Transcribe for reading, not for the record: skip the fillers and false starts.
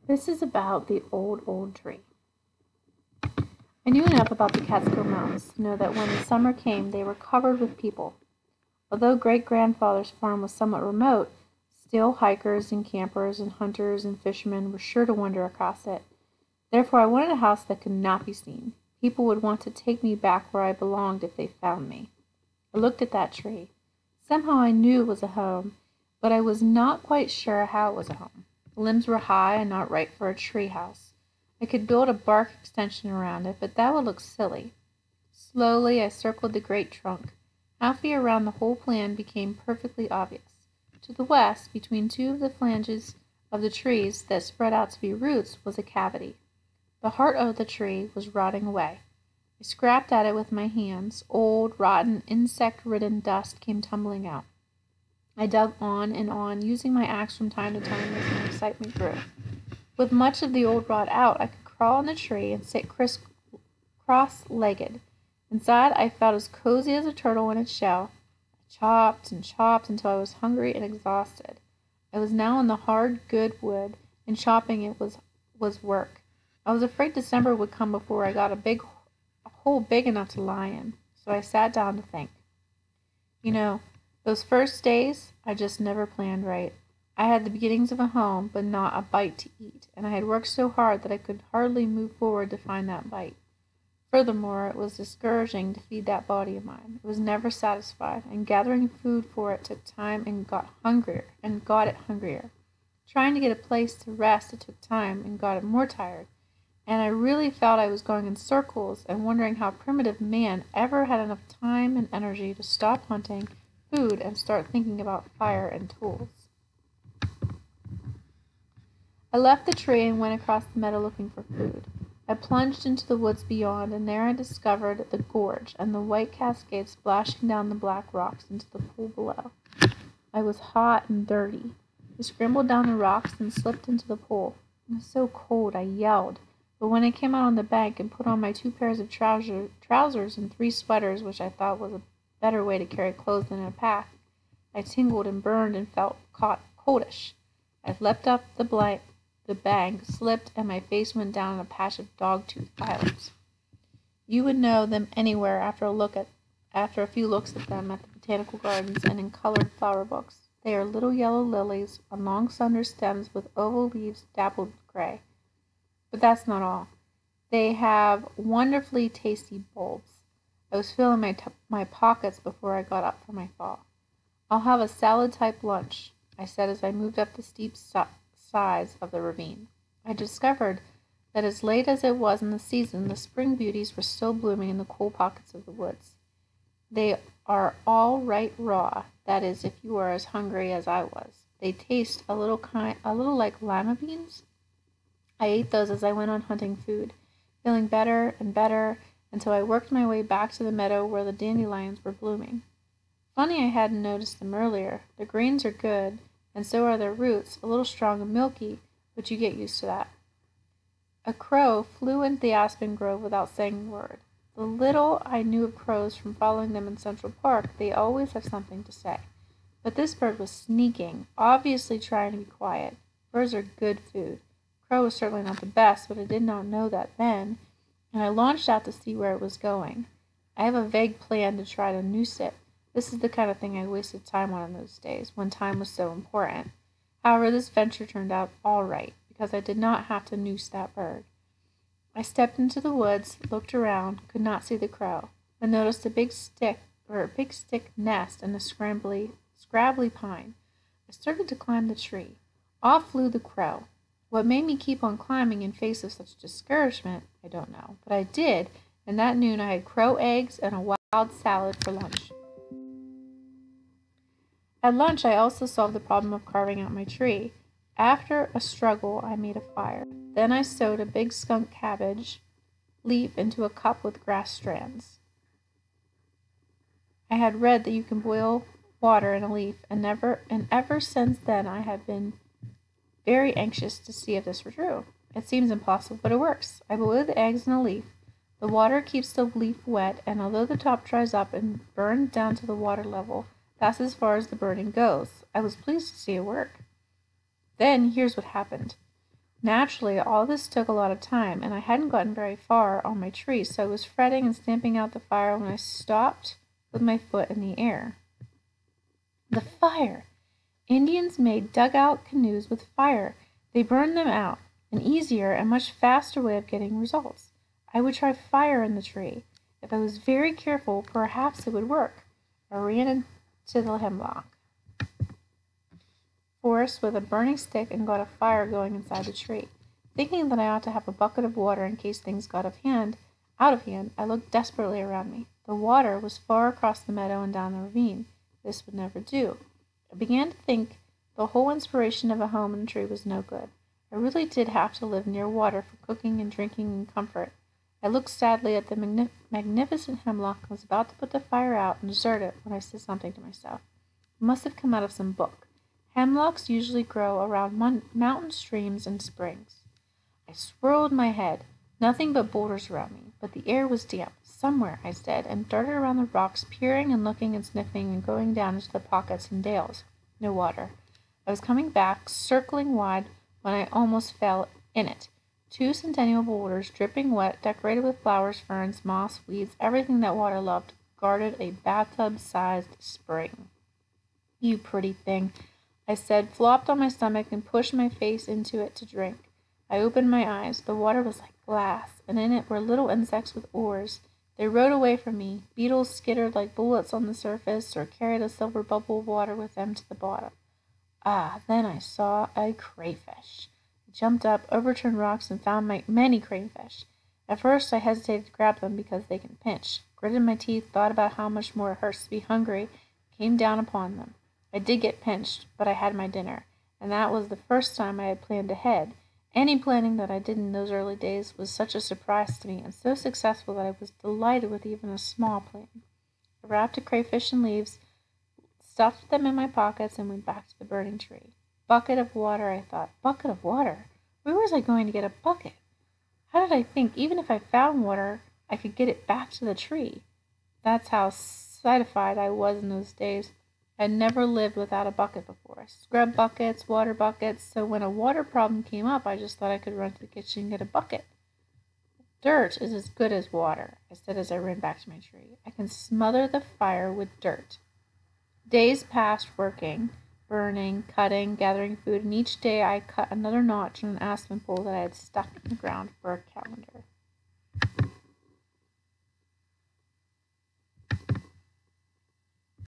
This is about the old tree. I knew enough about the Catskill Mountains to know that when the summer came they were covered with people. Although great-grandfather's farm was somewhat remote, still hikers and campers and hunters and fishermen were sure to wander across it. Therefore I wanted a house that could not be seen. People would want to take me back where I belonged if they found me. I looked at that tree. Somehow I knew it was a home, but I was not quite sure how it was a home. The limbs were high and not right for a tree house. I could build a bark extension around it, but that would look silly. Slowly I circled the great trunk. Halfway around the whole plan became perfectly obvious. To the west, between two of the flanges of the trees that spread out to be roots, was a cavity. The heart of the tree was rotting away. I scraped at it with my hands. Old, rotten, insect-ridden dust came tumbling out. I dug on and on, using my axe from time to time as my excitement grew. With much of the old rot out, I could crawl on the tree and sit cross-legged. Inside, I felt as cozy as a turtle in its shell. I chopped and chopped until I was hungry and exhausted. I was now in the hard, good wood, and chopping it was work. I was afraid December would come before I got a hole big enough to lie in, so I sat down to think. You know, those first days, I just never planned right. I had the beginnings of a home, but not a bite to eat, and I had worked so hard that I could hardly move forward to find that bite. Furthermore, it was discouraging to feed that body of mine. It was never satisfied, and gathering food for it took time and got it hungrier. Trying to get a place to rest, it took time and got it more tired, and I really felt I was going in circles and wondering how primitive man ever had enough time and energy to stop hunting food and start thinking about fire and tools. I left the tree and went across the meadow looking for food. I plunged into the woods beyond, and there I discovered the gorge and the white cascade splashing down the black rocks into the pool below. I was hot and dirty. I scrambled down the rocks and slipped into the pool. It was so cold I yelled, but when I came out on the bank and put on my 2 pairs of trousers and 3 sweaters, which I thought was a better way to carry clothes than in a pack, I tingled and burned and felt coldish. I leapt up the bank, slipped, and my face went down in a patch of dog-tooth violets. You would know them anywhere after a few looks at them at the botanical gardens and in colored flower books. They are little yellow lilies on long slender stems with oval leaves dappled with gray. But that's not all. They have wonderfully tasty bulbs. I was filling my pockets before I got up from my fall. I'll have a salad-type lunch, I said as I moved up the steep sides of the ravine. I discovered that as late as it was in the season, the spring beauties were still blooming in the cool pockets of the woods. They are all right raw, that is, if you are as hungry as I was. They taste a little like lima beans. I ate those as I went on hunting food, feeling better and better until I worked my way back to the meadow where the dandelions were blooming. Funny I hadn't noticed them earlier. The greens are good, and so are their roots, a little strong and milky, but you get used to that. A crow flew into the aspen grove without saying a word. The little I knew of crows from following them in Central Park, they always have something to say. But this bird was sneaking, obviously trying to be quiet. Birds are good food. Crow was certainly not the best, but I did not know that then, and I launched out to see where it was going. I have a vague plan to try to noose it. This is the kind of thing I wasted time on in those days, when time was so important. However, this venture turned out all right, because I did not have to noose that bird. I stepped into the woods, looked around, could not see the crow, but noticed a big stick nest in a scrabbly pine. I started to climb the tree. Off flew the crow. What made me keep on climbing in face of such discouragement, I don't know, but I did, and that noon I had crow eggs and a wild salad for lunch. At lunch I also solved the problem of carving out my tree. After a struggle I made a fire. Then I sewed a big skunk cabbage leaf into a cup with grass strands. I had read that you can boil water in a leaf, and ever since then I had been very anxious to see if this were true. It seems impossible, but it works. I boil the eggs in a leaf. The water keeps the leaf wet, and although the top dries up and burns down to the water level, that's as far as the burning goes. I was pleased to see it work. Then here's what happened. Naturally, all this took a lot of time, and I hadn't gotten very far on my tree, so I was fretting and stamping out the fire when I stopped with my foot in the air. The fire! Indians made dugout canoes with fire. They burned them out, an easier and much faster way of getting results. I would try fire in the tree. If I was very careful, perhaps it would work. I ran into the hemlock forest with a burning stick and got a fire going inside the tree. Thinking that I ought to have a bucket of water in case things got out of hand, I looked desperately around me. The water was far across the meadow and down the ravine. This would never do. I began to think the whole inspiration of a home in a tree was no good. I really did have to live near water for cooking and drinking and comfort. I looked sadly at the magnificent hemlock and was about to put the fire out and desert it when I said something to myself. It must have come out of some book. Hemlocks usually grow around mountain streams and springs. I swirled my head. Nothing but boulders around me, but the air was damp. Somewhere, I said, and darted around the rocks, peering and looking and sniffing and going down into the pockets and dales. No water. I was coming back, circling wide, when I almost fell in it. 2 centennial boulders, dripping wet, decorated with flowers, ferns, moss, weeds, everything that water loved, guarded a bathtub-sized spring. You pretty thing, I said, flopped on my stomach, and pushed my face into it to drink. I opened my eyes. The water was like glass, and in it were little insects with oars. They rowed away from me. Beetles skittered like bullets on the surface, or carried a silver bubble of water with them to the bottom. Ah, then I saw a crayfish. I jumped up, overturned rocks, and found many crayfish. At first I hesitated to grab them because they can pinch. Gritted my teeth, thought about how much more it hurts to be hungry, came down upon them. I did get pinched, but I had my dinner, and that was the first time I had planned ahead. Any planning that I did in those early days was such a surprise to me, and so successful that I was delighted with even a small plan. I wrapped a crayfish in leaves, stuffed them in my pockets, and went back to the burning tree. Bucket of water, I thought. Bucket of water? Where was I going to get a bucket? How did I think, even if I found water, I could get it back to the tree? That's how satisfied I was in those days. I'd never lived without a bucket before. Scrub buckets, water buckets, so when a water problem came up, I just thought I could run to the kitchen and get a bucket. Dirt is as good as water, I said as I ran back to my tree. I can smother the fire with dirt. Days passed working, burning, cutting, gathering food, and each day I cut another notch on an aspen pole that I had stuck in the ground for a calendar.